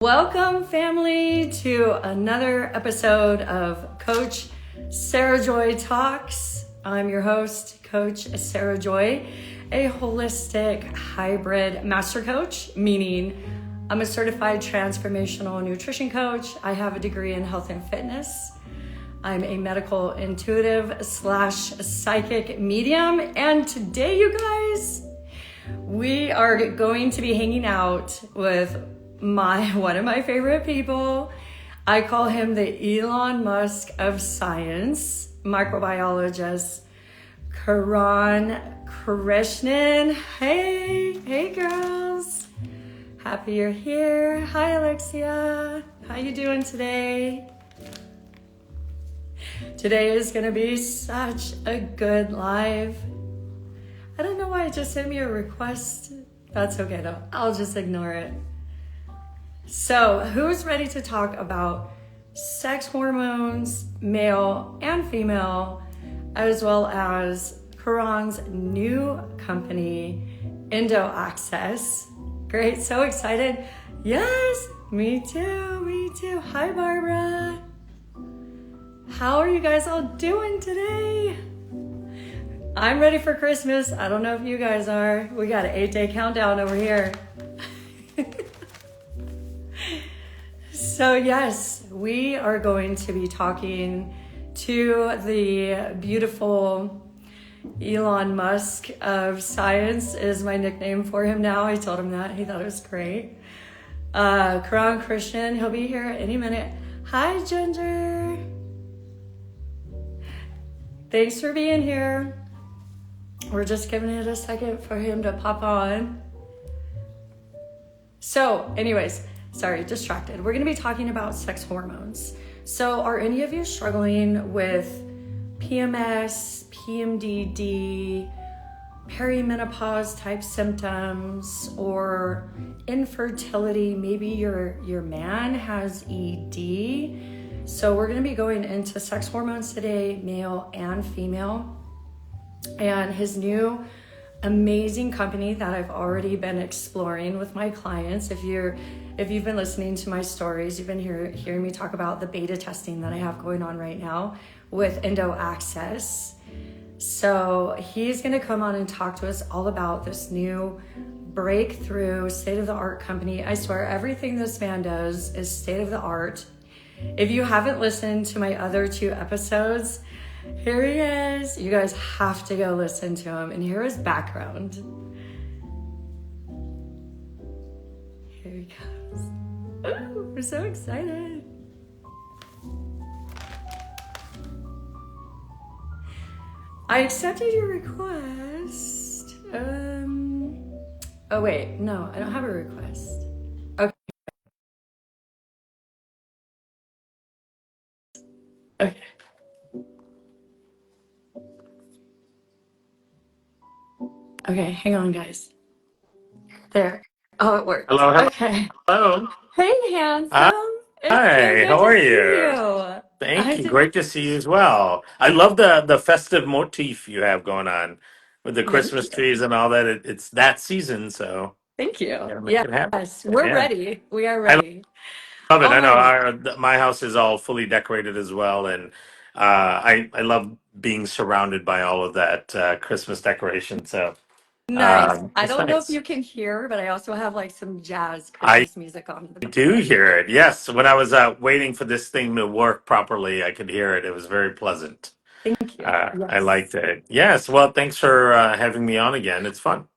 Welcome, family, to another episode of Coach Sarah Joy Talks. I'm your host, Coach Sarah Joy, a holistic hybrid master coach, meaning I'm a certified transformational nutrition coach. I have a degree in health and fitness. I'm a medical intuitive / psychic medium. And today, you guys, we are going to be hanging out with one of my favorite people. I call him the Elon Musk of science, microbiologist Kiran Krishnan. Hey girls. Happy you're here. Hi Alexia. How you doing today? Today is gonna be such a good live. I don't know why it just sent me a request. That's okay though. I'll just ignore it. So, who's ready to talk about sex hormones, male and female, as well as Kiran's new company, Access? Great, so excited. Yes, me too. Hi, Barbara. How are you guys all doing today? I'm ready for Christmas. I don't know if you guys are. We got an 8-day countdown over here. So yes, we are going to be talking to the beautiful Elon Musk of science is my nickname for him now. I told him that. He thought it was great. Kiran Krishnan, he'll be here any minute. Hi, Ginger. Thanks for being here. We're just giving it a second for him to pop on. So anyways, sorry, distracted. We're gonna be talking about sex hormones. So are any of you struggling with PMS, PMDD, perimenopause type symptoms, or infertility? Maybe your man has ED. So we're gonna be going into sex hormones today, male and female. And his new amazing company that I've already been exploring with my clients. If you've been listening to my stories, you've been hearing me talk about the beta testing that I have going on right now with Access. So he's gonna come on and talk to us all about this new breakthrough state-of-the-art company. I swear everything this man does is state-of-the-art. If you haven't listened to my other 2 episodes, here he is. You guys have to go listen to him and hear his background. Here he goes. Ooh, we're so excited. I accepted your request. Oh wait, no, I don't have a request. Okay. Okay. Okay, hang on, guys. There. Oh, it worked. Hello. Okay. Hello. Hey, handsome. It's so Hi, good how to are see you? you. Thank you. Great to see you as well. I love the festive motif you have going on with the Thank Christmas you. trees and all that. It's that season, so Thank you. gotta make it happen. Yes, we're Yeah, ready. We are I ready. love it. All I know right. my house is all fully decorated as well, and I love being surrounded by all of that Christmas decoration. So Nice. I it's don't know if nice. you can hear, but I also have like some jazz I Christmas music on in the do background. hear it. Yes, when I was waiting for this thing to work properly, I could hear it. It was very pleasant. Thank you. I Yes. liked it. Yes. Well, thanks for having me on again. It's fun.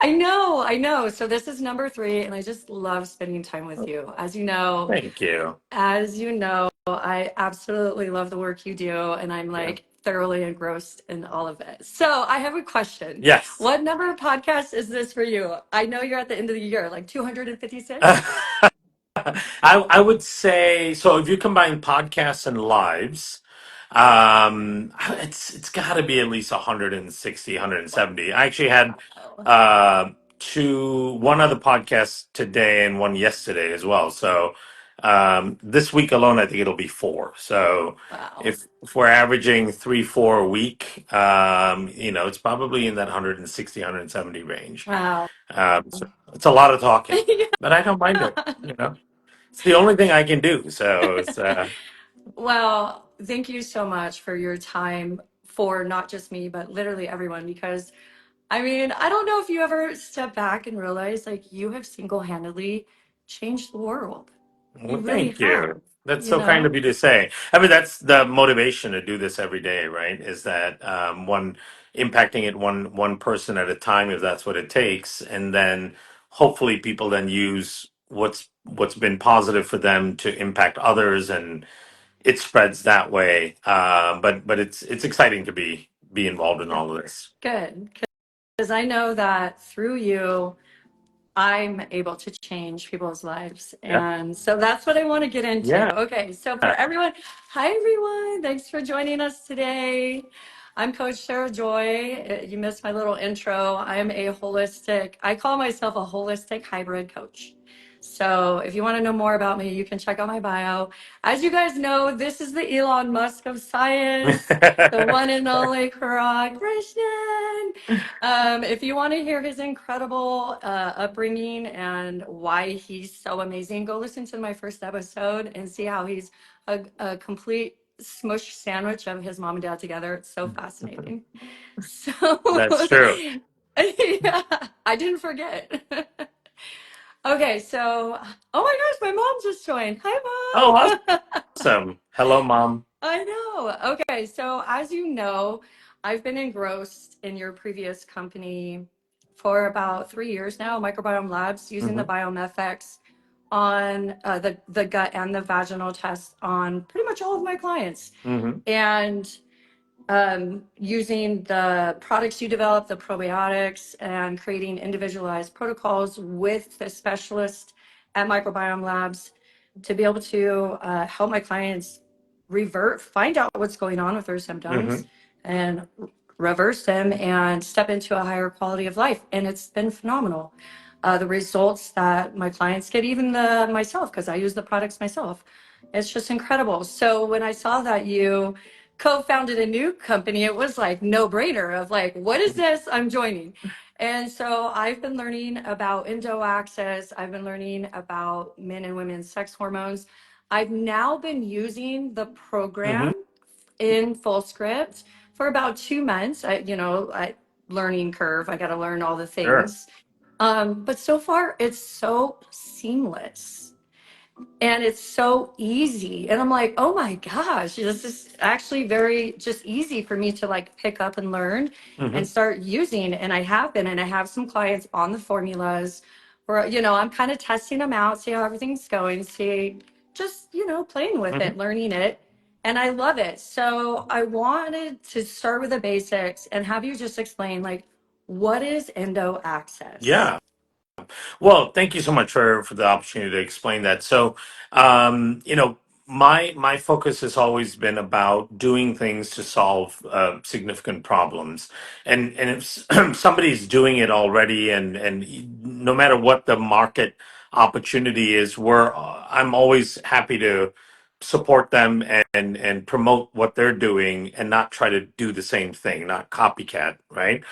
I know. So this is number 3, and I just love spending time with you. Thank you. As you know, I absolutely love the work you do, and I'm Yeah. like thoroughly engrossed in all of it. So I have a question. Yes. What number of podcast is this for you? I know you're at the end of the year, like 256? I would say so. If you combine podcasts and lives, it's got to be at least 160, 170. I actually had Oh, one other podcast today and one yesterday as well. So this week alone, I think it'll be 4. So wow. if we're averaging 3, 4 a week, it's probably in that 160, 170 range. Wow. So it's a lot of talking, but I don't mind it. It's the only thing I can do. So it's Well, thank you so much for your time for not just me, but literally everyone, because I mean, I don't know if you ever step back and realize like you have single-handedly changed the world. You well, really thank have, you. That's you so kind know? of you to say. I mean, that's the motivation to do this every day, right? Is that one impacting it one person at a time, if that's what it takes, and then hopefully people then use what's been positive for them to impact others, and it spreads that way. But it's exciting to be involved in all of this. Good. Because I know that through you, I'm able to change people's lives. Yeah. And so that's what I want to get into. Yeah. Okay, so for everyone, hi everyone. Thanks for joining us today. I'm Coach Sarah Joy. You missed my little intro. I'm I call myself a holistic hybrid coach. So if you want to know more about me, you can check out my bio. As you guys know, this is the Elon Musk of science, the one and only Kiran Krishna. If you want to hear his incredible upbringing and why he's so amazing, go listen to my first episode and see how he's a complete smush sandwich of his mom and dad together. It's so fascinating. So, That's true. yeah, I didn't forget. Okay, so, oh my gosh, my mom just joined. Oh, Hi, mom. awesome. Hello, Mom. I know. Okay, so as you know, I've been engrossed in your previous company for about 3 years now, Microbiome Labs, using the Hmm. BiomeFX on the gut and the vaginal test on pretty much all of my clients. Hmm. And using the products you develop, the probiotics, and creating individualized protocols with the specialist at Microbiome Labs to be able to help my clients find out what's going on with their symptoms Hmm. and reverse them and step into a higher quality of life. And it's been phenomenal. The results that my clients get, even myself, because I use the products myself, it's just incredible. So when I saw that you co-founded a new company, it was like no brainer of like, what is this? I'm joining. And so I've been learning about endo access. I've been learning about men and women's sex hormones. I've now been using the Hmm. program in full script for about 2 months. Learning curve. I got to learn all the Sure. things. But so far it's so seamless and it's so easy. And I'm like, oh my gosh, this is actually very just easy for me to like pick up and learn Hmm. and start using. And I have been, and I have some clients on the formulas where, I'm kind of testing them out, see how everything's going, see just, playing with Hmm. it, learning it. And I love it. So I wanted to start with the basics and have you just explain like, what is endo access? Yeah. Well, thank you so much for the opportunity to explain that. So, my focus has always been about doing things to solve significant problems, and if somebody's doing it already, and no matter what the market opportunity is, I'm always happy to support them and promote what they're doing and not try to do the same thing, not copycat, right?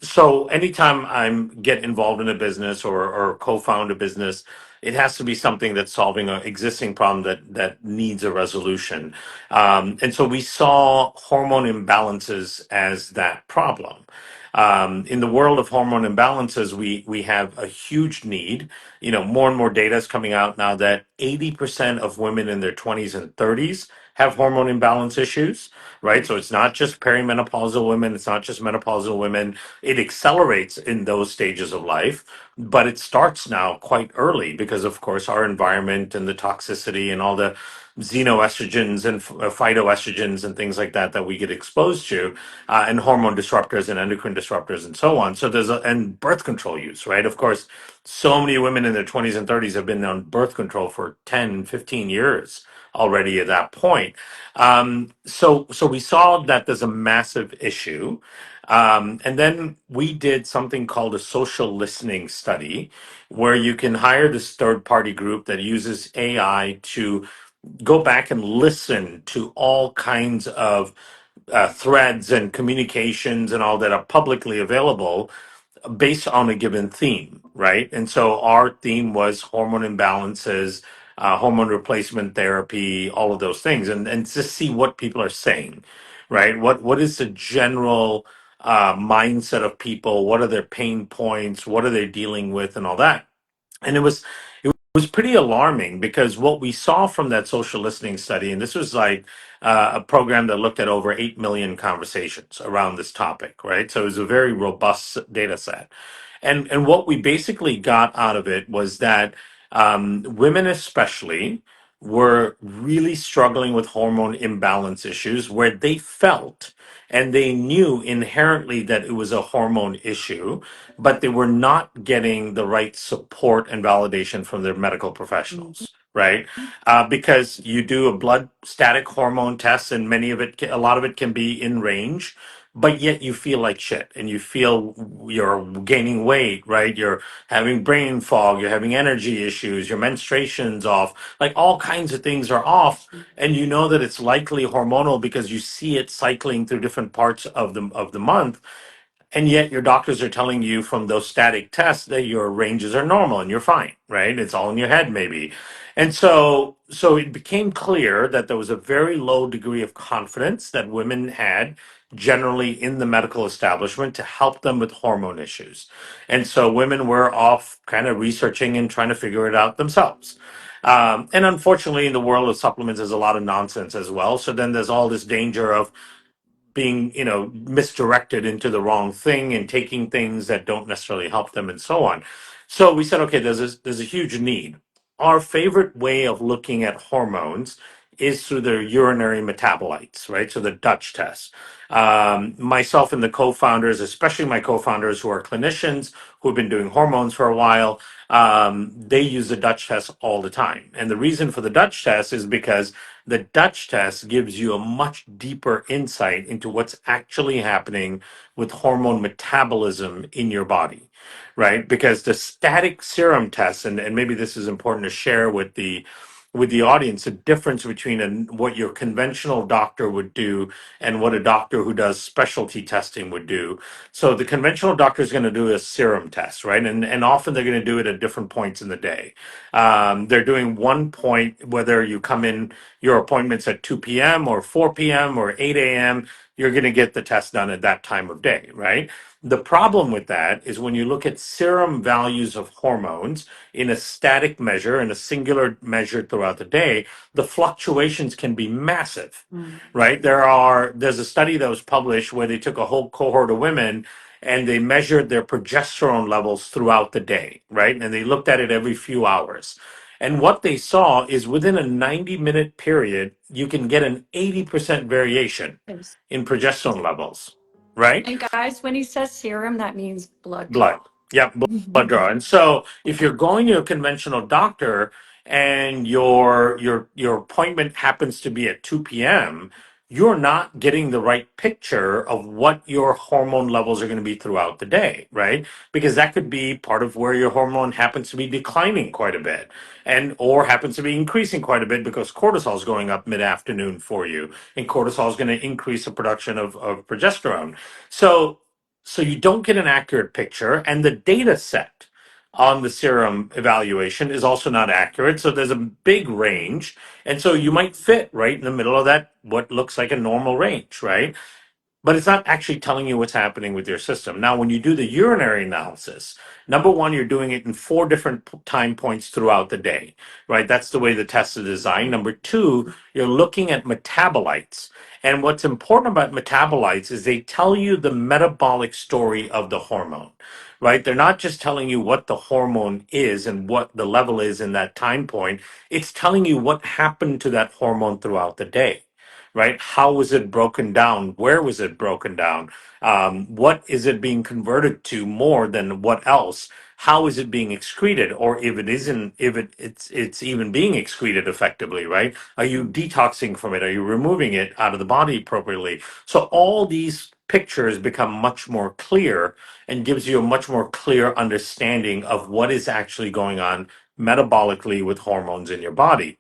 So anytime I'm get involved in a business or co-found a business, it has to be something that's solving an existing problem that needs a resolution. And so we saw hormone imbalances as that problem. In the world of hormone imbalances, we have a huge need. More and more data is coming out now that 80% of women in their 20s and 30s have hormone imbalance issues, right? So it's not just perimenopausal women, it's not just menopausal women. It accelerates in those stages of life, but it starts now quite early because, of course, our environment and the toxicity and all the xenoestrogens and phytoestrogens and things like that we get exposed to, and hormone disruptors and endocrine disruptors and so on. So and birth control use, right? Of course, so many women in their 20s and 30s have been on birth control for 10, 15 years already at that point. So we saw that there's a massive issue. And then we did something called a social listening study, where you can hire this third party group that uses AI to go back and listen to all kinds of threads and communications and all that are publicly available based on a given theme, right? And so our theme was hormone imbalances, hormone replacement therapy, all of those things, and just see what people are saying, right? What is the general mindset of people? What are their pain points? What are they dealing with, and all that? And it was pretty alarming because what we saw from that social listening study, and this was like a program that looked at over 8 million conversations around this topic, right? So it was a very robust data set. And what we basically got out of it was that women, especially, were really struggling with hormone imbalance issues where they felt and they knew inherently that it was a hormone issue, but they were not getting the right support and validation from their medical professionals, right? Because you do a blood static hormone test, and a lot of it can be in range, but yet you feel like shit and you feel you're gaining weight, right? You're having brain fog, you're having energy issues, your menstruation's off, like all kinds of things are off, and you know that it's likely hormonal because you see it cycling through different parts of the month, and yet your doctors are telling you from those static tests that your ranges are normal and you're fine, right? It's all in your head maybe. And so it became clear that there was a very low degree of confidence that women had generally in the medical establishment to help them with hormone issues. And so women were off kind of researching and trying to figure it out themselves. And unfortunately, in the world of supplements, there's a lot of nonsense as well. So then there's all this danger of being, misdirected into the wrong thing and taking things that don't necessarily help them and so on. So we said, okay, there's a huge need. Our favorite way of looking at hormones is through their urinary metabolites, right? So the Dutch test. Myself and the co-founders, especially my co-founders who are clinicians who have been doing hormones for a while, they use the Dutch test all the time. And the reason for the Dutch test is because the Dutch test gives you a much deeper insight into what's actually happening with hormone metabolism in your body, right? Because the static serum test, and maybe this is important to share with the audience, the difference between what your conventional doctor would do and what a doctor who does specialty testing would do. So the conventional doctor is going to do a serum test, right? And often they're going to do it at different points in the day. They're doing one point, whether you come in your appointment's at 2 p.m. or 4 p.m. or 8 a.m., you're going to get the test done at that time of day, right? The problem with that is when you look at serum values of hormones in a static measure, in a singular measure throughout the day, the fluctuations can be massive, right? There's a study that was published where they took a whole cohort of women and they measured their progesterone levels throughout the day, right? And they looked at it every few hours. And what they saw is within a 90-minute period, you can get an 80% variation Yes. in progesterone levels, right? And guys, when he says serum, that means blood Blood. draw. Yep, blood draw. And so if you're going to a conventional doctor and your appointment happens to be at 2 p.m., you're not getting the right picture of what your hormone levels are going to be throughout the day, right? Because that could be part of where your hormone happens to be declining quite a bit and or happens to be increasing quite a bit because cortisol is going up mid-afternoon for you, and cortisol is going to increase the production of progesterone. So you don't get an accurate picture, and the data set on the serum evaluation is also not accurate. So there's a big range. And so you might fit right in the middle of that, what looks like a normal range, right? But it's not actually telling you what's happening with your system. Now, when you do the urinary analysis, number one, you're doing it in four different time points throughout the day, right? That's the way the test is designed. Number two, you're looking at metabolites. And what's important about metabolites is they tell you the metabolic story of the hormone, right? They're not just telling you what the hormone is and what the level is in that time point. It's telling you what happened to that hormone throughout the day, right? How was it broken down? Where was it broken down? What is it being converted to more than what else? How is it being excreted? Or if it isn't, if it's even being excreted effectively, right? Are you detoxing from it? Are you removing it out of the body appropriately? So all these pictures become much more clear and gives you a much more clear understanding of what is actually going on metabolically with hormones in your body.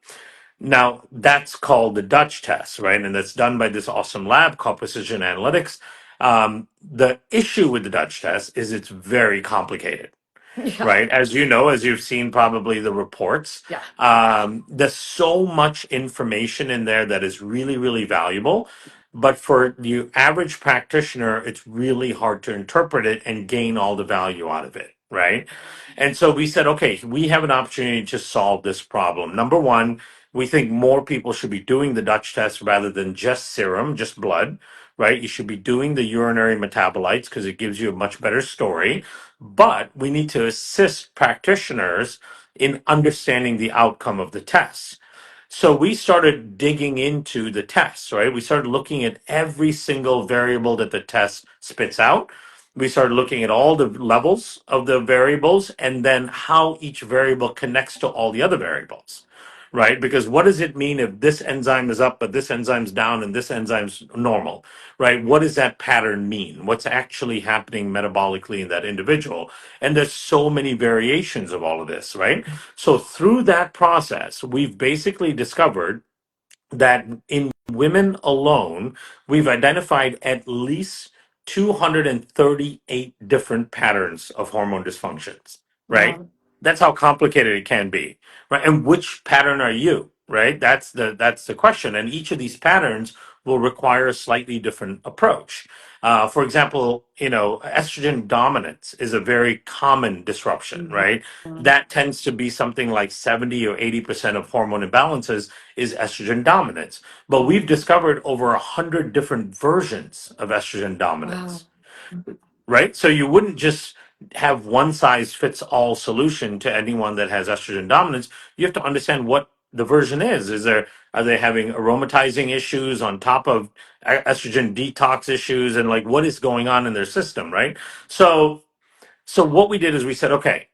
Now, that's called the Dutch test, right? And that's done by this awesome lab called Precision Analytics. The issue with the Dutch test is it's very complicated. Yeah. right? As you know, as you've seen probably the reports, Yeah. there's so much information in there that is really, really valuable. But for the average practitioner, it's really hard to interpret it and gain all the value out of it, right? And so we said, okay, we have an opportunity to solve this problem. Number one, we think more people should be doing the Dutch test rather than just serum, just blood, right? You should be doing the urinary metabolites because it gives you a much better story. But we need to assist practitioners in understanding the outcome of the test. So we started digging into the tests, right? We started looking at every single variable that the test spits out. We started looking at all the levels of the variables and then how each variable connects to all the other variables, right? Because what does it mean if this enzyme is up, but this enzyme's down and this enzyme's normal, right? What does that pattern mean? What's actually happening metabolically in that individual? And there's so many variations of all of this, right? So through that process, we've basically discovered that in women alone, we've identified at least 238 different patterns of hormone dysfunctions, right? Wow. That's how complicated it can be, right? And which pattern are you, right? That's the question. And each of these patterns will require a slightly different approach. For example, estrogen dominance is a very common disruption, Mhm. right? That tends to be something like 70 or 80% of hormone imbalances is estrogen dominance. But we've discovered over 100 different versions of estrogen Wow. dominance, right? So you wouldn't just have one size fits all solution to anyone that has estrogen dominance. You have to understand what the version is. Are they having aromatizing issues on top of estrogen detox issues, and like what is going on in their system, right? So what we did is we said, okay,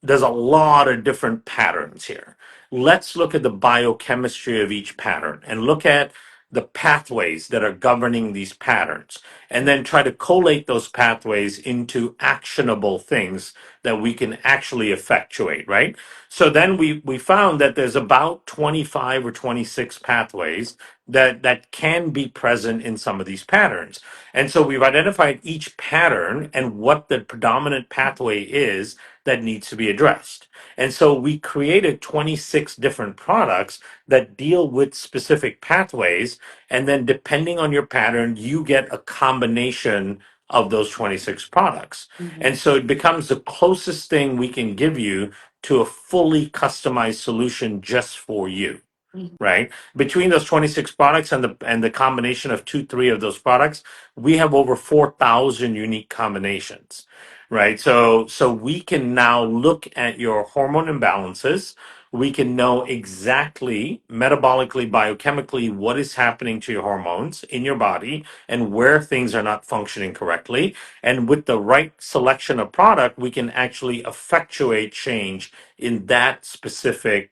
there's a lot of different patterns here. Let's look at the biochemistry of each pattern and look at the pathways that are governing these patterns, and then try to collate those pathways into actionable things that we can actually effectuate, right? So then we found that there's about 25 or 26 pathways that can be present in some of these patterns. And so we've identified each pattern and what the predominant pathway is that needs to be addressed. And so we created 26 different products that deal with specific pathways. And then depending on your pattern, you get a combination of those 26 products. Mhm. And so it becomes the closest thing we can give you to a fully customized solution just for you, Mhm. right? Between those 26 products and the combination of 2 3 of those products, we have over 4,000 unique combinations, right? So we can now look at your hormone imbalances. We can know exactly metabolically, biochemically what is happening to your hormones in your body and where things are not functioning correctly. And with the right selection of product, we can actually effectuate change in that specific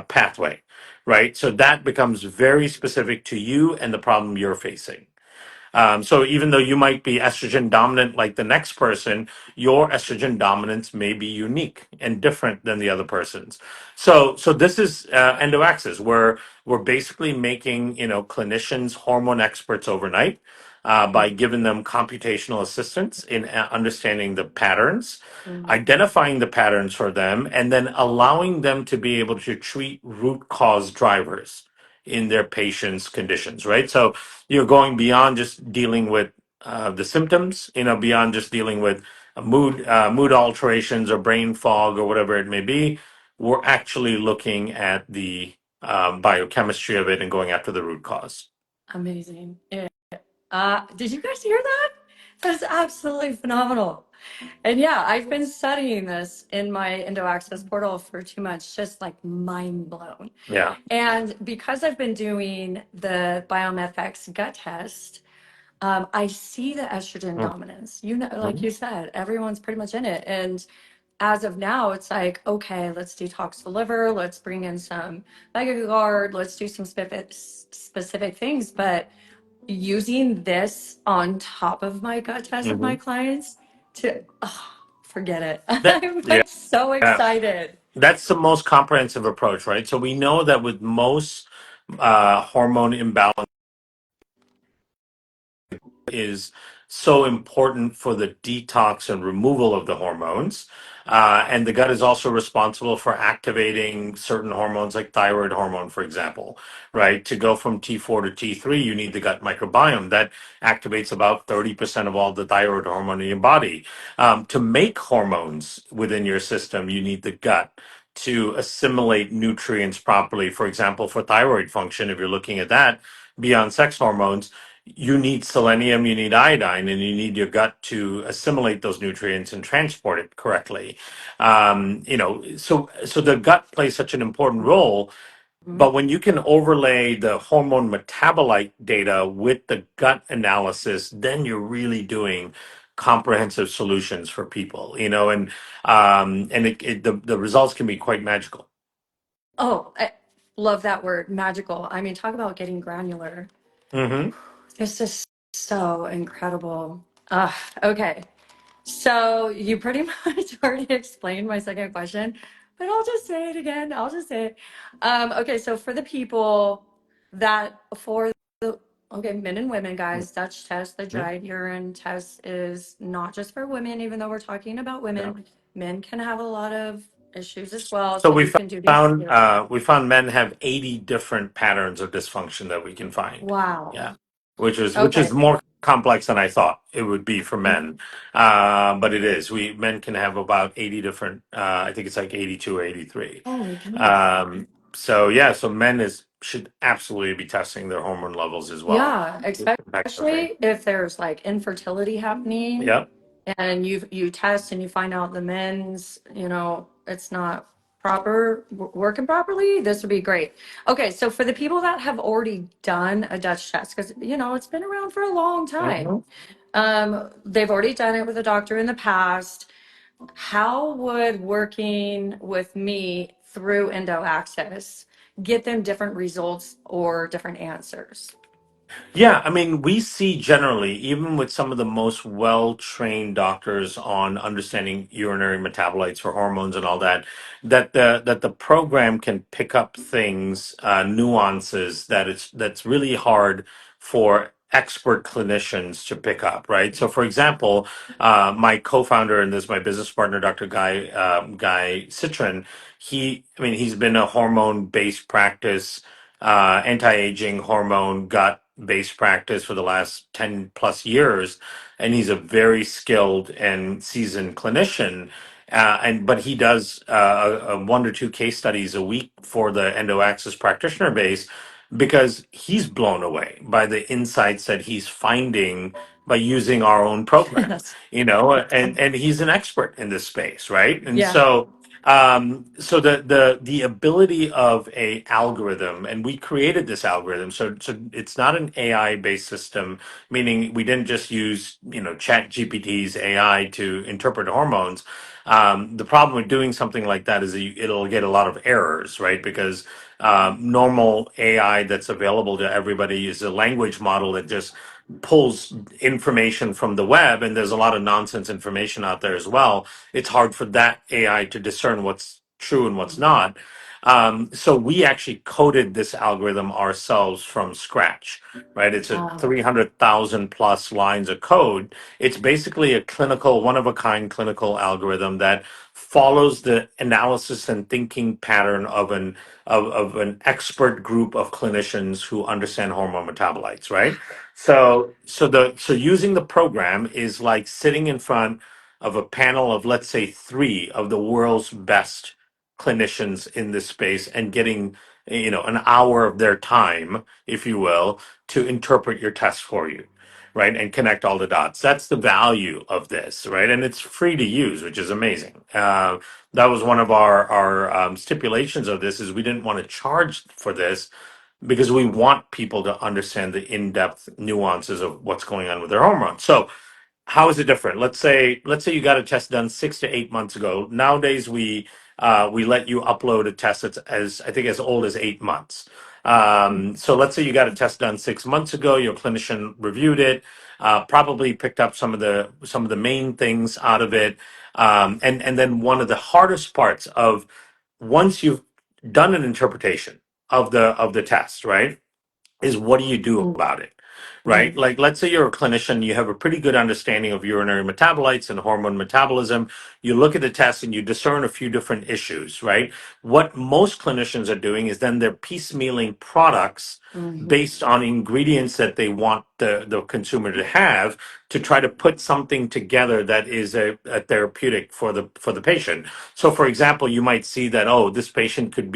pathway, right? So that becomes very specific to you and the problem you're facing. So even though you might be estrogen dominant like the next person, your estrogen dominance may be unique and different than the other person's. So this is endoaxis, where we're basically making clinicians hormone experts overnight. By giving them computational assistance in understanding the patterns, Mhm. identifying the patterns for them, and then allowing them to be able to treat root cause drivers in their patients' conditions, right? So you're going beyond just dealing with the symptoms, beyond just dealing with mood alterations or brain fog or whatever it may be. We're actually looking at the biochemistry of it and going after the root cause. Amazing. Yeah. Did you guys hear that? That's absolutely phenomenal. And yeah, I've been studying this in my Indo Access portal for 2 months, just like mind blown. Yeah. And because I've been doing the BioMFX gut test, I see the estrogen dominance. Like Mhm. you said, everyone's pretty much in it. And as of now, it's like, okay, let's detox the liver, let's bring in some Guard, let's do some specific things. But using this on top of my gut test with my Mhm. clients to forget it. That I'm yeah, like so excited. that's the most comprehensive approach, right? So we know that with most hormone imbalance is so important for the detox and removal of the hormones. And the gut is also responsible for activating certain hormones like thyroid hormone, for example, right? To go from T4 to T3, you need the gut microbiome that activates about 30% of all the thyroid hormone in your body. To make hormones within your system, you need the gut to assimilate nutrients properly. For example, for thyroid function, if you're looking at that beyond sex hormones, you need selenium, you need iodine, and you need your gut to assimilate those nutrients and transport it correctly. So the gut plays such an important role. Mhm. But when you can overlay the hormone metabolite data with the gut analysis, then you're really doing comprehensive solutions for people, the results can be quite magical. Oh, I love that word, magical. I mean, talk about getting granular. Hmm. It's just so incredible. Okay. So you pretty much already explained my second question, but I'll just say it again. I'll just say it. Okay, so for the people for the, okay, men and women, guys, Dutch test, the dried urine test is not just for women, even though we're talking about Yeah. women. Men can have a lot of issues as well, So so you can do these found too. we found men have 80 different patterns of dysfunction that we can find. Wow. Yeah, which is Okay. more complex than I thought it would be for men, but it is. We men can have about 80 different. I think it's like 82 or 83. Holy cow. So yeah, so men is should absolutely be testing their hormone levels as well. Yeah, It impacts everything. especially if there's like infertility happening Yep. and you test and you find out the men's, it's not working properly, this would be great. Okay, so for the people that have already done a Dutch test, because it's been around for a long time. Mhm. They've already done it with a doctor in the past. How would working with me through Endo Access get them different results or different answers? Yeah, I mean, we see generally, even with some of the most well-trained doctors on understanding urinary metabolites for hormones and all that, that the program can pick up things, nuances that's really hard for expert clinicians to pick up, right? So, for example, my co-founder and this my business partner, Dr. Guy Citron, he's been a hormone-based practice, anti-aging hormone gut based practice for the last 10 plus years, and he's a very skilled and seasoned clinician. But he does one or two case studies a week for the Endo Access practitioner base, because he's blown away by the insights that he's finding by using our own program. That's And he's an expert in this space, right? And yeah. so the ability of a algorithm, and we created this algorithm, so it's not an AI based system, meaning we didn't just use Chat GPT's AI to interpret hormones. The problem with doing something like that is that it'll get a lot of errors, right? Because normal AI that's available to everybody is a language model that just pulls information from the web, and there's a lot of nonsense information out there as well. It's hard for that AI to discern what's true and what's not. So we actually coded this algorithm ourselves from scratch, right? It's a Wow. 300,000 plus lines of code. It's basically a clinical, one of a kind clinical algorithm that follows the analysis and thinking pattern of an expert group of clinicians who understand hormone metabolites, right? So using the program is like sitting in front of a panel of, let's say, three of the world's best clinicians in this space and getting an hour of their time, if you will, to interpret your test for you, right, and connect all the dots. That's the value of this, right? And it's free to use, which is amazing. That was one of our stipulations of this, is we didn't want to charge for this, because we want people to understand the in-depth nuances of what's going on with their hormones. So how is it different? Let's say you got a test done 6 to 8 months ago. Nowadays we let you upload a test that's as I think as old as 8 months. So let's say you got a test done 6 months ago. Your clinician reviewed it, probably picked up some of the main things out of it, and then one of the hardest parts of, once you've done an interpretation of the test, right, is what do you do Mm. about it? right? Like, let's say you're a clinician, you have a pretty good understanding of urinary metabolites and hormone metabolism. You look at the test and you discern a few different issues, right? What most clinicians are doing is then they're piecemealing products based on ingredients that they want the consumer to have to try to put something together that is a therapeutic for the patient. So, for example, you might see that, oh, this patient could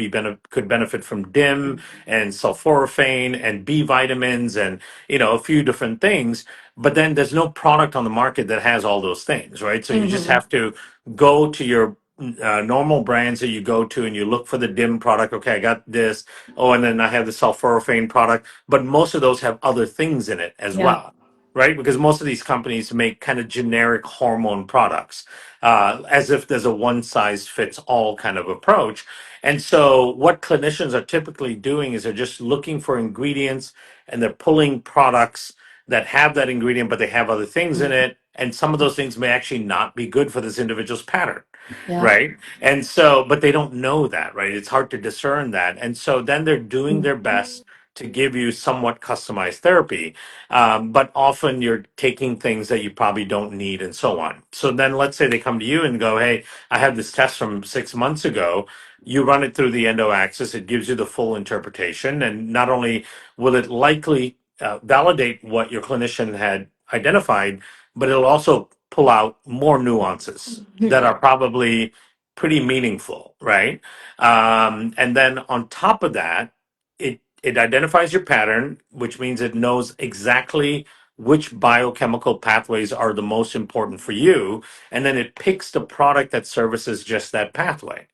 benefit from DIM and sulforaphane and B vitamins and a few different things. But then there's no product on the market that has all those things, right? So you just Mm-hmm. have to go to your normal brands that you go to and you look for the DIM product. Okay, I got this. Oh, and then I have the sulforaphane product. But most of those have other things in it as Yeah. well, right? Because most of these companies make kind of generic hormone products, as if there's a one size fits all kind of approach. And so, what clinicians are typically doing is they're just looking for ingredients and they're pulling products that have that ingredient, but they have other things in it. And some of those things may actually not be good for this individual's pattern, Yeah. right? And so, but they don't know that, right? It's hard to discern that. And so then they're doing their best to give you somewhat customized therapy. But often you're taking things that you probably don't need and so on. So then let's say they come to you and go, hey, I have this test from 6 months ago. You run it through the endo axis, it gives you the full interpretation. And not only will it likely validate what your clinician had identified, but it'll also pull out more nuances that are probably pretty meaningful, right? And then on top of that, it identifies your pattern, which means it knows exactly which biochemical pathways are the most important for you, and then it picks the product that services just that pathway,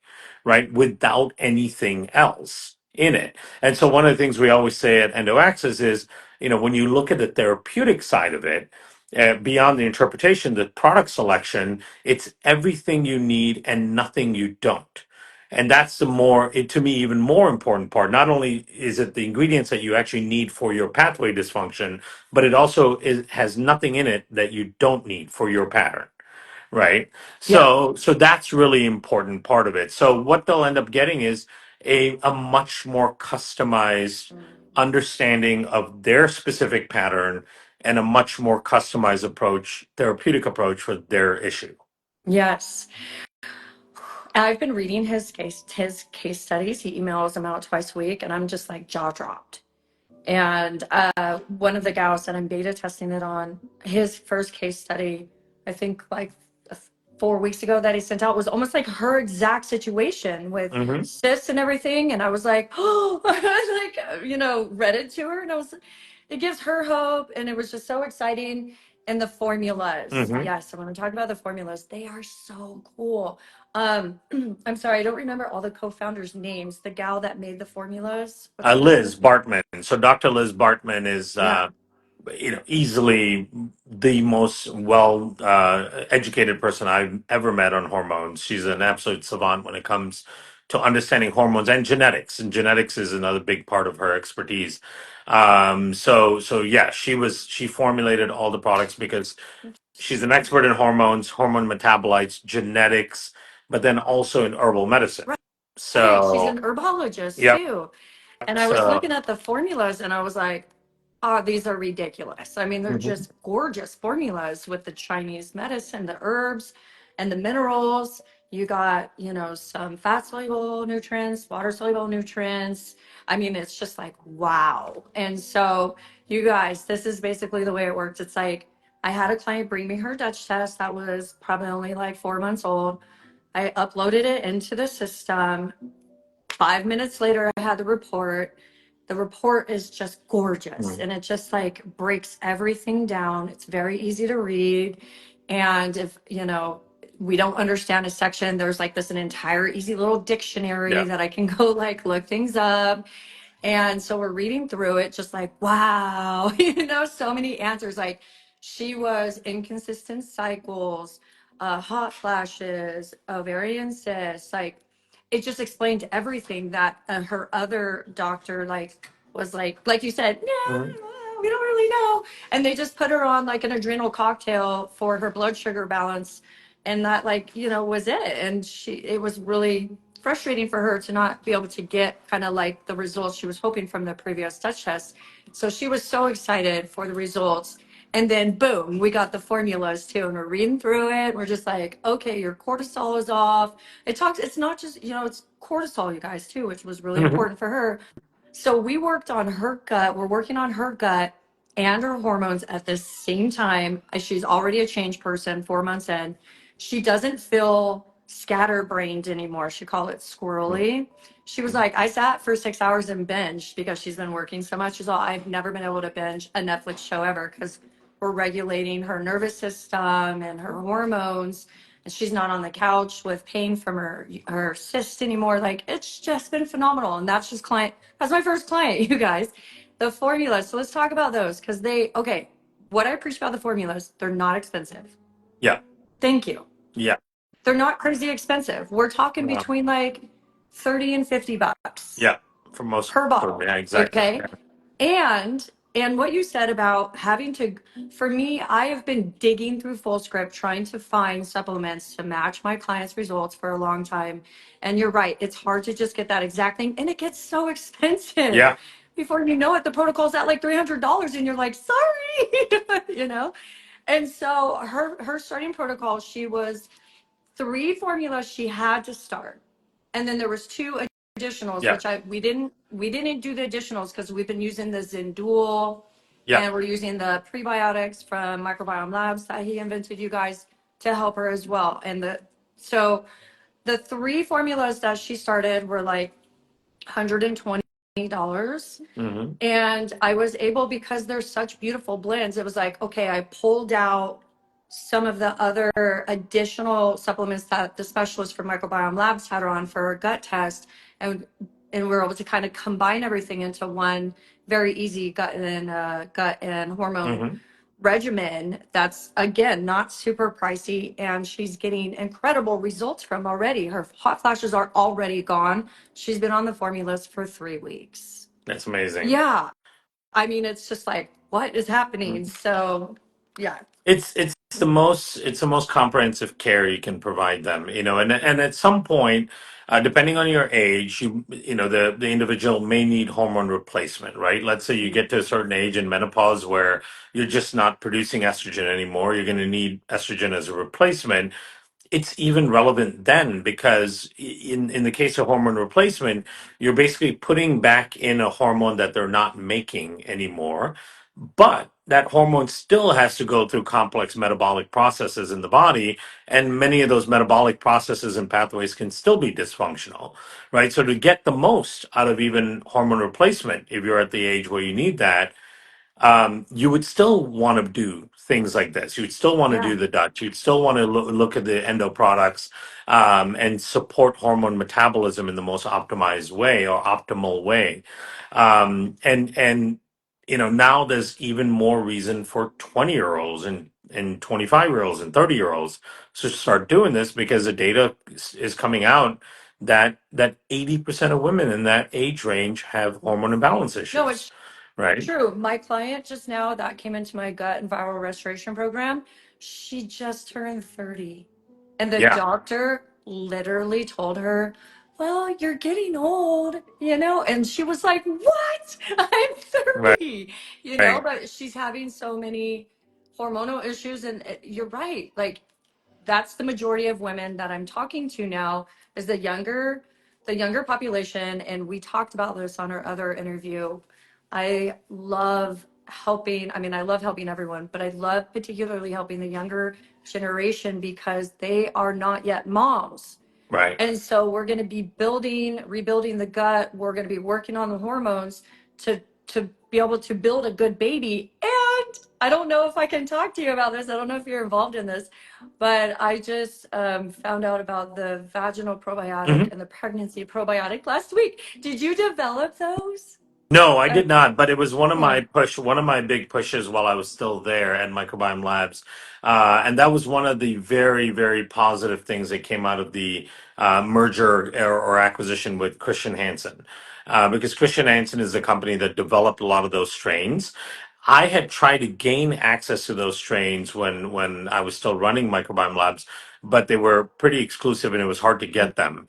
right? Without anything else in it. And so one of the things we always say at EndoAxis is, when you look at the therapeutic side of it, beyond the interpretation, the product selection, it's everything you need and nothing you don't. And that's to me, even more important part. Not only is it the ingredients that you actually need for your pathway dysfunction, but it also has nothing in it that you don't need for your pattern, right? Yeah. So that's really important part of it. So what they'll end up getting is a much more customized understanding of their specific pattern and a much more customized therapeutic approach for their issue. Yes. I've been reading his case studies. He emails them out twice a week, and I'm just like jaw dropped. And one of the gals that I'm beta testing it on, his first case study, I think like 4 weeks ago that he sent out, was almost like her exact situation with Hmm. cysts and everything. And I was like, oh, I was like, read it to her, and it gives her hope. And it was just so exciting. And the formulas, Hmm. yes, I want to talk about the formulas. They are so cool. Um, I'm sorry, I don't remember all the co-founders' names. The gal that made the formulas, what's her name? Liz Bartman. So Dr. Liz Bartman is Yeah. easily the most well educated person I've ever met on hormones. She's an absolute savant when it comes to understanding hormones and genetics is another big part of her expertise. So yeah, she formulated all the products because she's an expert in hormones, hormone metabolites, genetics, but then also in herbal medicine. Right. She's So an herbologist yep. too. And I was So looking at the formulas and I was like, oh, these are ridiculous. I mean, they're mhm. just gorgeous formulas with the Chinese medicine, the herbs, and the minerals. You got, some fat soluble nutrients, water soluble nutrients. I mean, it's just like, wow. And so, you guys, this is basically the way it works. It's like, I had a client bring me her Dutch test that was probably only like 4 months old. I uploaded it into the system. 5 minutes later, I had the report. The report is just gorgeous and it just like breaks everything down. It's very easy to read. And if, we don't understand a section, there's like an entire easy little dictionary Yeah. that I can go like look things up. And so we're reading through it, just like, wow, so many answers. Like she was inconsistent cycles, hot flashes, ovarian cysts. Like it just explained everything that her other doctor was like you said, no, Mhm. we don't really know. And they just put her on like an adrenal cocktail for her blood sugar balance. And that was it. And it was really frustrating for her to not be able to get kind of like the results she was hoping from the previous touch test. So she was so excited for the results. And then boom, we got the formulas too. And we're reading through it. We're just like, okay, your cortisol is off. It's not just, it's cortisol, you guys, too, which was really Hmm. important for her. So we worked on her gut. We're working on her gut and her hormones at the same time. She's already a changed person 4 months in. She doesn't feel scatterbrained anymore. She called it squirrely. She was like, I sat for 6 hours and binged because she's been working so much. She's all, I've never been able to binge a Netflix show ever because we're regulating her nervous system and her hormones. And she's not on the couch with pain from her cyst anymore. Like it's just been phenomenal. And that's my first client, you guys. The formulas. So let's talk about those because okay, what I appreciate about the formulas, they're not expensive. Yeah. Thank you. Yeah. They're not crazy expensive. We're talking Yeah. between like 30 and $50 Yeah. For most, per bottle. yeah, exactly. Okay. Yeah. And what you said about having to, for me, I have been digging through full script trying to find supplements to match my clients' results for a long time. And you're right, it's hard to just get that exact thing, and it gets so expensive. Yeah. Before you know it, the protocol's at like $300, and you're like, sorry, And so her starting protocol, she was 3 formulas she had to start, and then there was two additionals, Yeah. which we didn't do the additionals because we've been using the Zindual, Yeah. and we're using the prebiotics from Microbiome Labs that he invented, you guys, to help her as well. So the 3 formulas that she started were like $120. Hmm. And I was able, because they're such beautiful blends, it was like, okay, I pulled out some of the other additional supplements that the specialist from Microbiome Labs had her on for her gut test. And we were able to kind of combine everything into one very easy gut and hormone Hmm. regimen that's, again, not super pricey, and she's getting incredible results from already. Her hot flashes are already gone. She's been on the formulas for 3 weeks. That's amazing. Yeah. I mean, it's just like, what is happening? So, yeah. It's the most comprehensive care you can provide them, and at some point, depending on your age, the individual may need hormone replacement, right? Let's say you get to a certain age in menopause where you're just not producing estrogen anymore. You're going to need estrogen as a replacement. It's even relevant then because in the case of hormone replacement, you're basically putting back in a hormone that they're not making anymore, but that hormone still has to go through complex metabolic processes in the body, and many of those metabolic processes and pathways can still be dysfunctional, right? So to get the most out of even hormone replacement, if you're at the age where you need that, you would still want to do things like this. You would still want to Yeah. do the Dutch. You'd still want to look at the endo products, and support hormone metabolism in the most optimized way or optimal way. And now there's even more reason for 20-year-olds and 25-year-olds and 30-year-olds to start doing this because the data is coming out that 80% of women in that age range have hormone imbalance No, issues, it's right? true. My client just now that came into my gut and viral restoration program, she just turned 30. And the Yeah. doctor literally told her, well, you're getting old. And she was like, what? I'm Right. 30, Right. but she's having so many hormonal issues. And you're right. Like, that's the majority of women that I'm talking to now is the younger population. And we talked about this on our other interview. I love helping everyone, but I love particularly helping the younger generation because they are not yet moms. Right. And so we're going to be rebuilding the gut. We're going to be working on the hormones to be able to build a good baby. And I don't know if I can talk to you about this. I don't know if you're involved in this, but I just found out about the vaginal probiotic Hmm. and the pregnancy probiotic last week. Did you develop those? No, I Uh, did not, but it was hmm. one of my big pushes while I was still there at Microbiome Labs, and that was one of the very, very positive things that came out of the merger or acquisition with Christian Hansen, because Christian Hansen is the company that developed a lot of those strains. I had tried to gain access to those strains when I was still running Microbiome Labs, but they were pretty exclusive and it was hard to get them.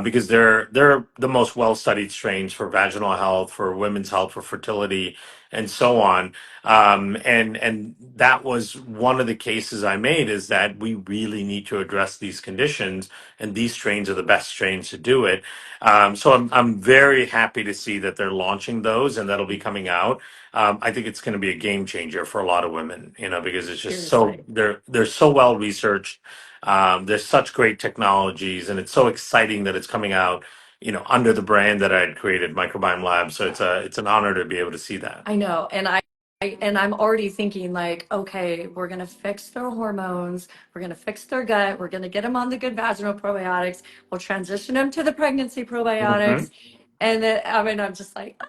because they're the most well studied strains for vaginal health, for women's health, for fertility, and so on. And that was one of the cases I made, is that we really need to address these conditions, and these strains are the best strains to do it. So I'm very happy to see that they're launching those, and that'll be coming out. I think it's going to be a game changer for a lot of women, because it's just so Seriously. they're so well researched. There's such great technologies, and it's so exciting that it's coming out, under the brand that I had created, Microbiome Lab. So it's an honor to be able to see that. I know. And I'm already thinking like, okay, we're gonna fix their hormones, we're gonna fix their gut, we're gonna get them on the good vaginal probiotics, we'll transition them to the pregnancy Mhm. probiotics. And then I mean I'm just like,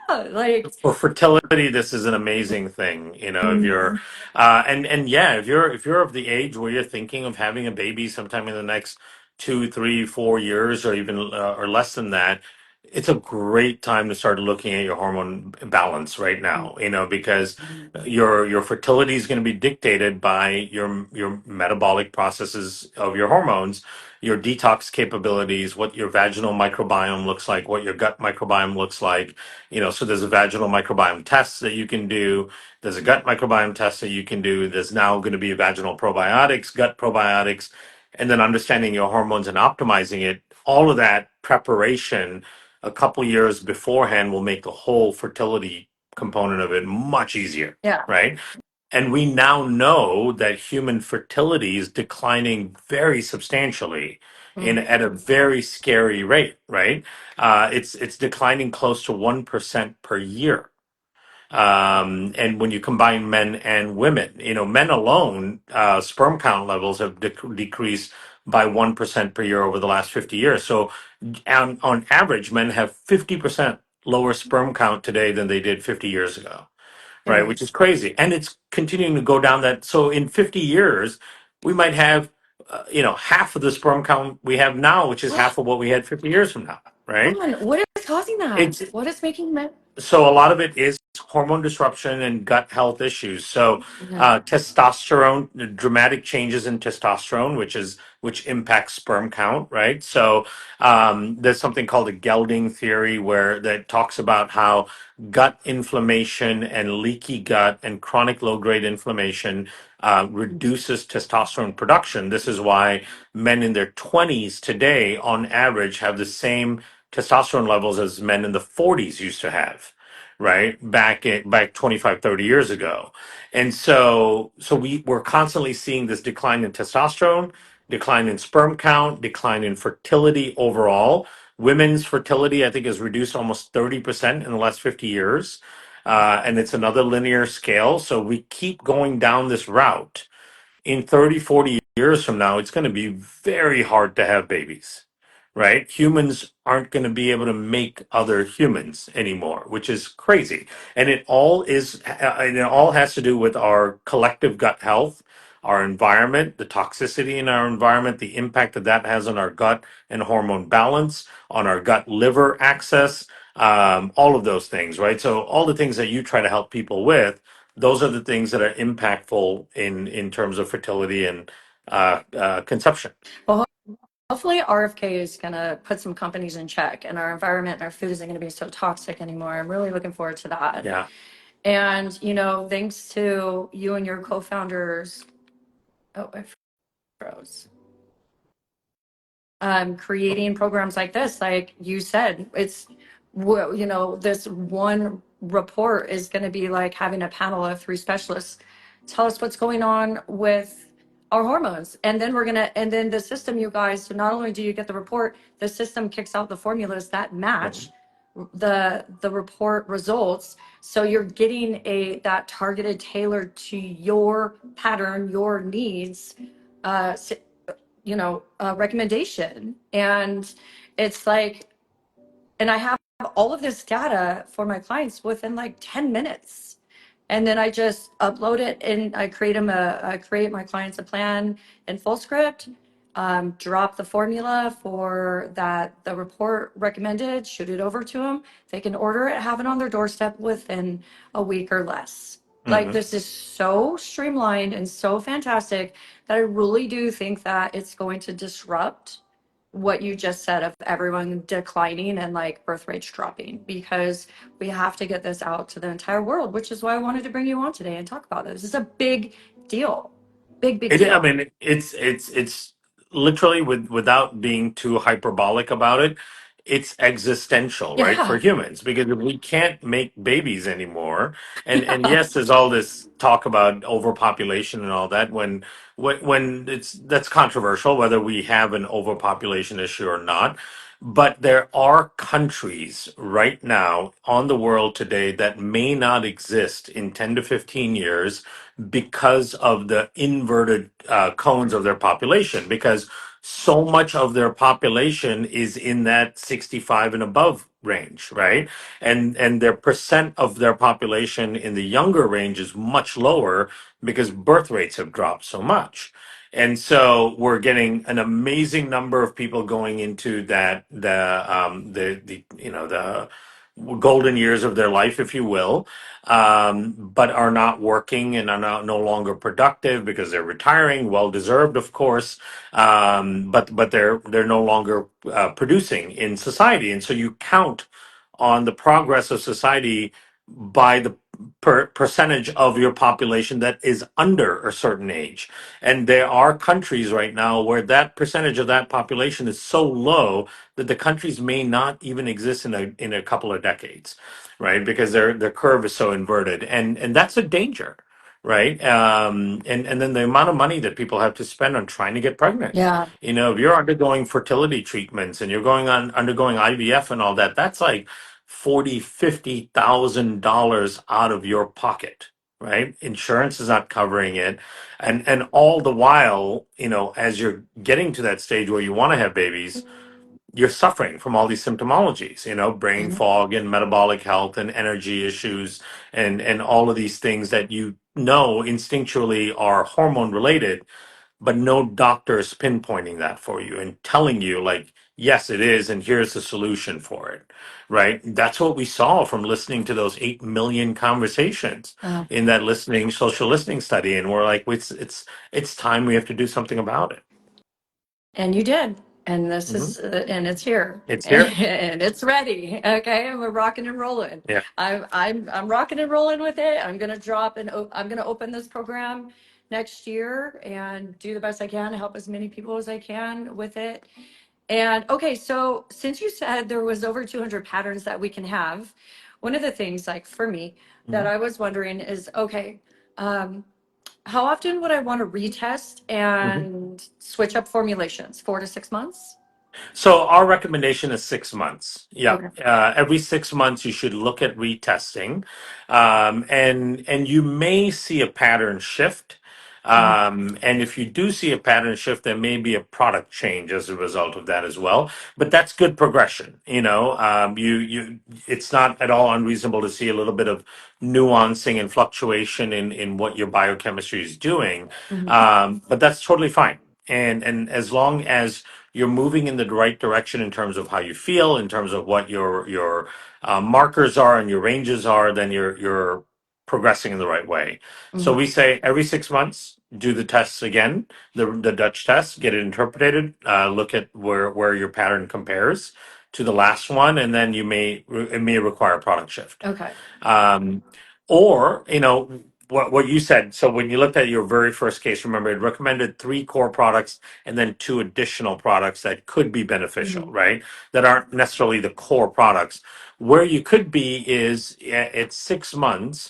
like For fertility, this is an amazing thing, if you're, mhm. and yeah, if you're of the age where you're thinking of having a baby sometime in the next 2, 3, 4 years, or even or less than that, it's a great time to start looking at your hormone balance right now, because your fertility is going to be dictated by your metabolic processes of your hormones, your detox capabilities, what your vaginal microbiome looks like, what your gut microbiome looks like. So there's a vaginal microbiome test that you can do. There's a gut microbiome test that you can do. There's now going to be vaginal probiotics, gut probiotics, and then understanding your hormones and optimizing it. All of that preparation a couple years beforehand will make the whole fertility component of it much easier, Yeah. right? And we now know that human fertility is declining very substantially in Mm. at a very scary rate, right? It's declining close to 1% per year. And when you combine men and women, men alone, sperm count levels have decreased by 1% per year over the last 50 years. So on average, men have 50% lower sperm count today than they did 50 years ago, right? Which is Serious. crazy. And it's continuing to go down that. So in 50 years, we might have, half of the sperm count we have now, which is half of what we had 50 years from now, right? Hold on, what is causing that? It's What is making men? so a lot of it is hormone disruption and gut health issues. So Yeah. testosterone, the dramatic changes in testosterone, which impacts sperm count, right? So there's something called a gelding theory, where that talks about how gut inflammation and leaky gut and chronic low grade inflammation reduces testosterone production. This is why men in their 20s today, on average, have the same testosterone levels as men in the 40s used to have, right? Back 25, 30 years ago. And so we're constantly seeing this decline in testosterone, decline in sperm count, decline in fertility overall. Women's fertility, I think, has reduced almost 30% in the last 50 years. And it's another linear scale. So we keep going down this route. In 30, 40 years from now, it's going to be very hard to have babies, right? Humans aren't going to be able to make other humans anymore, which is crazy. And it all has to do with our collective gut health, our environment, the toxicity in our environment, the impact that has on our gut and hormone balance, on our gut liver access, all of those things, right? So all the things that you try to help people with, those are the things that are impactful in terms of fertility and conception. Well, hopefully RFK is gonna put some companies in check, and our environment and our food isn't gonna be so toxic anymore. I'm really looking forward to that. Yeah. And thanks to you and your co-founders. Oh, I froze. Creating programs like this, like you said, it's this one report is going to be like having a panel of three specialists tell us what's going on with our hormones, and then and then the system, you guys, so not only do you get the report, the system kicks out the formulas that match the report results, so you're getting that targeted, tailored to your pattern, your needs, uh recommendation. And it's like, and I have all of this data for my clients within like 10 minutes. And then I just upload it and I create my clients a plan in full script, drop the formula for the report recommended, shoot it over to them. They can order it, have it on their doorstep within a week or less. Like, Hmm. this is so streamlined and so fantastic that I really do think that it's going to disrupt what you just said of everyone declining and like birth rates dropping, because we have to get this out to the entire world, which is why I wanted to bring you on today and talk about this. This is a big deal. Big I deal. mean, it's literally without being too hyperbolic about it, it's existential, right, for Yeah. humans because if we can't make babies anymore, and Yeah. yes, there's all this talk about overpopulation and all that. When it's that's controversial whether we have an overpopulation issue or not. But there are countries right now on the world today that may not exist in 10 to 15 years because of the inverted cones of their population, because so much of their population is in that 65 and above range, right? And their percent of their population in the younger range is much lower because birth rates have dropped so much. And so we're getting an amazing number of people going into the golden years of their life, if you will, but are not working and are no longer productive because they're retiring, well deserved, of course, but they're no longer producing in society, and so you count on the progress of society by the percentage of your population that is under a certain age. And there are countries right now where that percentage of that population is so low that the countries may not even exist in a couple of decades, right? Because their curve is so inverted, and that's a danger, right? And then the amount of money that people have to spend on trying to get pregnant. Yeah. You know, if you're undergoing fertility treatments and you're going on undergoing IVF and all that, that's like 40, $50,000 out of your pocket, right? Insurance is not covering it, and all the while, you know, as you're getting to that stage where you want to have babies, you're suffering from all these symptomologies, you know, brain Mhm. fog and metabolic health and energy issues and all of these things that you know instinctually are hormone related, but no doctor is pinpointing that for you and telling you like, yes, it is, and here's the solution for it, right? That's what we saw from listening to those 8 million conversations Uh, in that listening social listening study, and we're like, it's time we have to do something about it. and you did. And this Hmm. is, and it's here, It's here. and it's ready. Okay, and we're rocking and rolling. Yeah. I'm rocking and rolling with it. I'm gonna I'm gonna open this program next year and do the best I can to help as many people as I can with it. And okay, so since you said there was over 200 patterns that we can have, one of the things, like for me, that Mhm. I was wondering is, okay, um, how often would I want to retest Mhm. and switch up formulations? 4 to 6 months? So our recommendation is 6 months. Yeah, Okay. every 6 months you should look at retesting, and you may see a pattern shift. Mhm. And if you do see a pattern shift, there may be a product change as a result of that as well. But that's good progression. You know, it's not at all unreasonable to see a little bit of nuancing and fluctuation in what your biochemistry is doing. Mhm. But that's totally fine. And as long as you're moving in the right direction in terms of how you feel, in terms of what your markers are and your ranges are, then you're progressing in the right way. So Mhm. we say every 6 months, do the tests again, the Dutch test, get it interpreted, look at where your pattern compares to the last one, and then it may require a product shift. Okay. Um, or, you know, what you said. So when you looked at your very first case, remember it recommended 3 core products and then 2 additional products that could be beneficial, Mhm. right? That aren't necessarily the core products. Where you could be is at 6 months,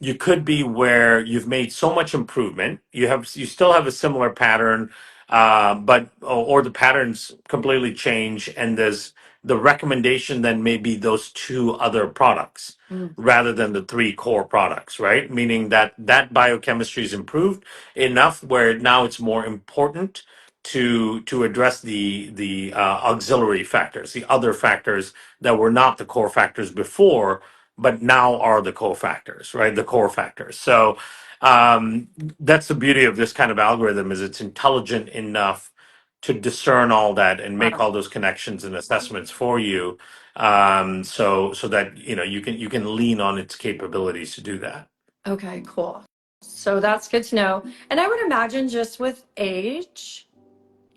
you could be where you've made so much improvement, you still have a similar pattern, but or the patterns completely change, and there's the recommendation then may be those 2 other products Mhm. rather than the 3 core products, right? Meaning that that biochemistry is improved enough where now it's more important to address the auxiliary factors, the other factors that were not the core factors before but now are the cofactors, right? The core factors. So that's the beauty of this kind of algorithm is it's intelligent enough to discern all that and make Wow. all those connections and assessments for you, so that you know you can lean on its capabilities to do that. Okay, cool. So that's good to know. And I would imagine just with age,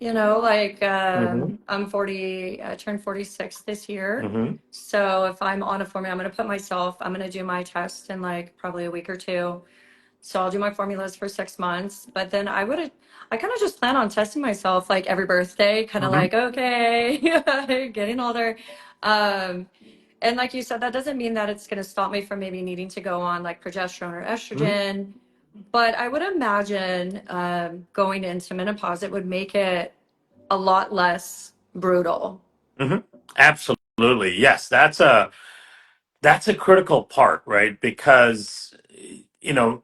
You know, like Hmm. I'm 40, I turned 46 this year. Hmm. So if I'm on a formula, I'm going to put myself, I'm going to do my test in like probably a week or two. So I'll do my formulas for 6 months, but then I kind of just plan on testing myself like every birthday, kind of Hmm. like, okay, getting older. Um, and like you said, that doesn't mean that it's going to stop me from maybe needing to go on like progesterone or Hmm. estrogen. But I would imagine going into menopause, it would make it a lot less brutal. Hmm. Absolutely. Yes, that's a critical part, right? Because, you know,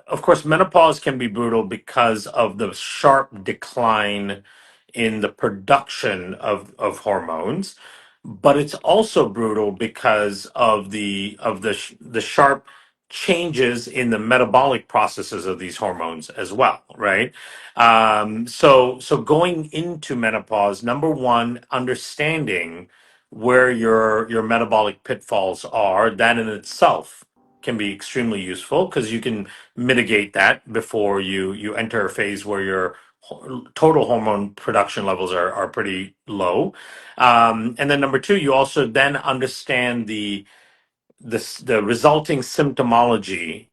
of course, menopause can be brutal because of the sharp decline in the production of hormones, but it's also brutal because of the sharp changes in the metabolic processes of these hormones as well, right? So going into menopause, number one, understanding where your metabolic pitfalls are, that in itself can be extremely useful because you can mitigate that before you enter a phase where your total hormone production levels are pretty low. And then number two, you also then understand the resulting symptomology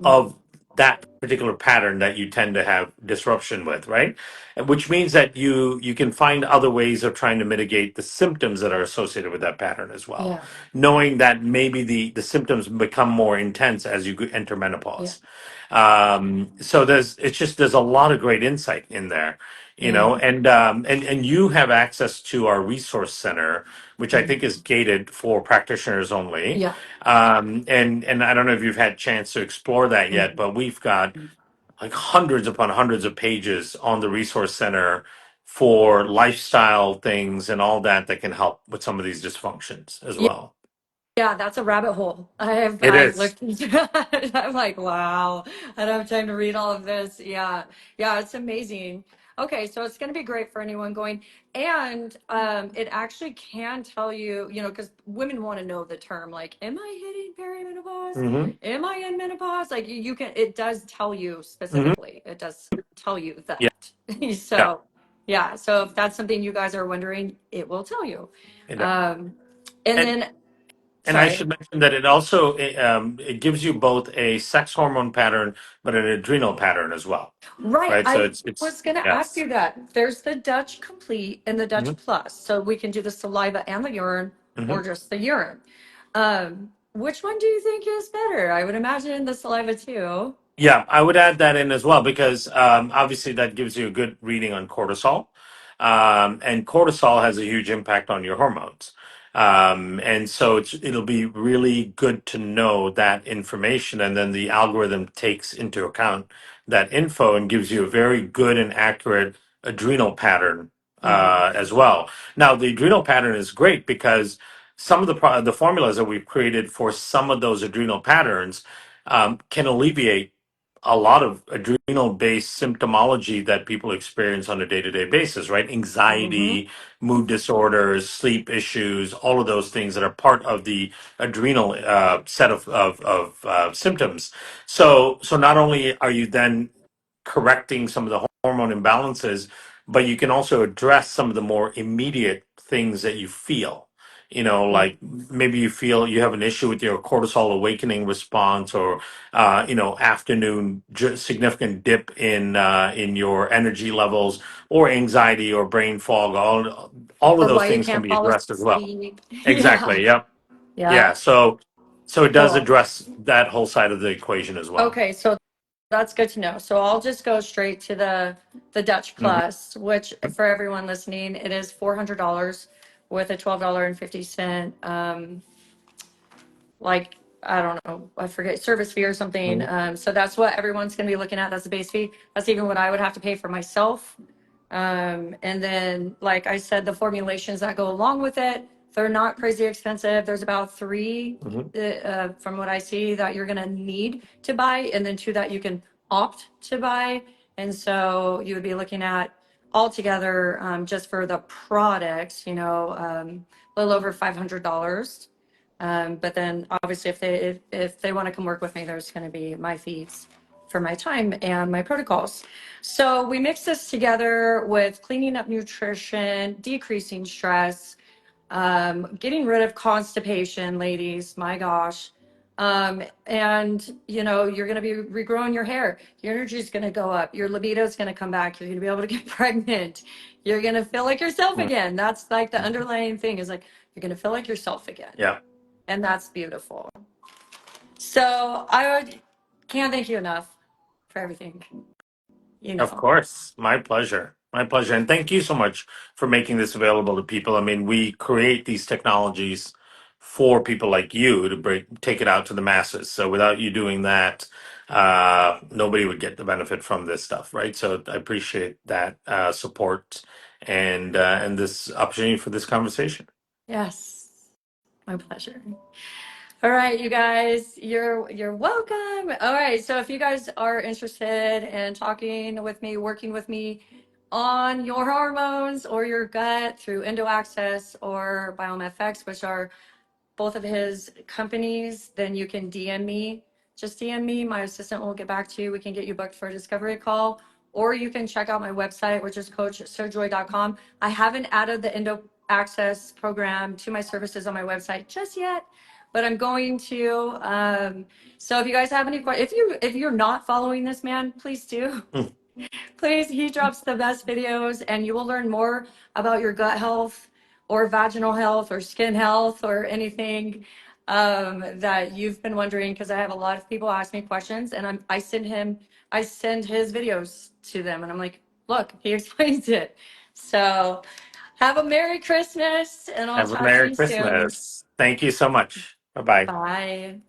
Mhm. of that particular pattern that you tend to have disruption with, right? And which means that you can find other ways of trying to mitigate the symptoms that are associated with that pattern as well, Yeah, knowing that maybe the symptoms become more intense as you enter yeah, menopause. So there's a lot of great insight in there, you yeah, know, and you have access to our resource center, which I mhm, think is gated for practitioners only. yeah. And I don't know if you've had chance to explore that yet, Mhm. but we've got like hundreds upon hundreds of pages on the resource center for lifestyle things and all that that can help with some of these dysfunctions as well. Yeah, that's a rabbit hole. It I've is. looked into it. I'm like, wow, I don't have time to read all of this. Yeah, yeah, it's amazing. Okay, so it's going to be great for anyone going, and it actually can tell you, you know, because women want to know the term, like, am I hitting perimenopause? Hmm. Am I in menopause? Like, you can, it does tell you Hmm. specifically. It does tell you Yeah. that. Yeah. So, yeah, so if that's something you guys are wondering, it will tell you. It does. Um, and And then, and I sorry. should mention that it also it gives you both a sex hormone pattern but an adrenal pattern as well, Right. right? So I it's was going to ask yes. you that. There's the Dutch Complete and the Dutch Hmm. Plus. So we can do the saliva and the urine Hmm. or just the urine. Which one do you think is better? I would imagine the saliva too. Yeah, I would add that in as well because obviously that gives you a good reading on cortisol. And cortisol has a huge impact on your hormones. And so it'll be really good to know that information. And then the algorithm takes into account that info and gives you a very good and accurate adrenal pattern Hmm. as well. Now, the adrenal pattern is great because some of the formulas that we've created for some of those adrenal patterns can alleviate a lot of adrenal based symptomology that people experience on a day to day basis, right? Hmm. Anxiety, mood disorders, sleep issues, all of those things that are part of the adrenal set of symptoms. So not only are you then correcting some of the hormone imbalances, but you can also address some of the more immediate things that you feel. You know, like maybe you feel you have an issue with your cortisol awakening response, or afternoon significant dip in your energy levels, or anxiety or brain fog. All of Or those why you things can can't be fall addressed as well. asleep. Yeah. Exactly. Yep. Yeah. Yeah. So it does Cool. address that whole side of the equation as well. Okay. So that's good to know. So I'll just go straight to the Dutch Hmm. Plus, which for everyone listening, it is $400 with a $12.50 like I don't know, I forget service fee or something. Hmm. So that's what everyone's going to be looking at. That's the base fee. That's even what I would have to pay for myself. And then, like I said, the formulations that go along with it, they're not crazy expensive. There's about three, Hmm. from what I see, that you're going to need to buy, and then two that you can opt to buy. And so you would be looking at altogether, just for the products, a little over $500. But then obviously if they want to come work with me, there's going to be my fees for my time and my protocols. So we mix this together with cleaning up nutrition, decreasing stress, getting rid of constipation, ladies, my gosh. And you know, you're going to be regrowing your hair. Your energy is going to go up. Your libido is going to come back. You're going to be able to get pregnant. You're going to feel like yourself again. That's like the underlying thing is like, you're going to feel like yourself again. Yeah. And that's beautiful. So can't thank you enough for everything. You Of know. course. My pleasure. My pleasure. And thank you so much for making this available to people. I mean, we create these technologies for people like you to take it out to the masses. So without you doing that, nobody would get the benefit from this stuff, right? So I appreciate that support and this opportunity for this conversation. Yes. My pleasure. All right, you guys, you're welcome. All right, so if you guys are interested in talking with me, working with me on your hormones or your gut through Endo Access or BiomeFX, which are both of his companies, then you can DM me. Just DM me. My assistant will get back to you. We can get you booked for a discovery call, or you can check out my website, which is coachsurjoy.com. I haven't added the Endo Access program to my services on my website just yet, but I'm going to. So if you guys have any questions, if you're not following this man, please do. Please, he drops the best videos, and you will learn more about your gut health or vaginal health or skin health or anything that you've been wondering, because I have a lot of people ask me questions, and I send his videos to them, and I'm like, look, he explains it. So have a Merry Christmas, and I'll Have a talk to Merry you soon. Christmas. Thank you so much. Bye bye. Bye.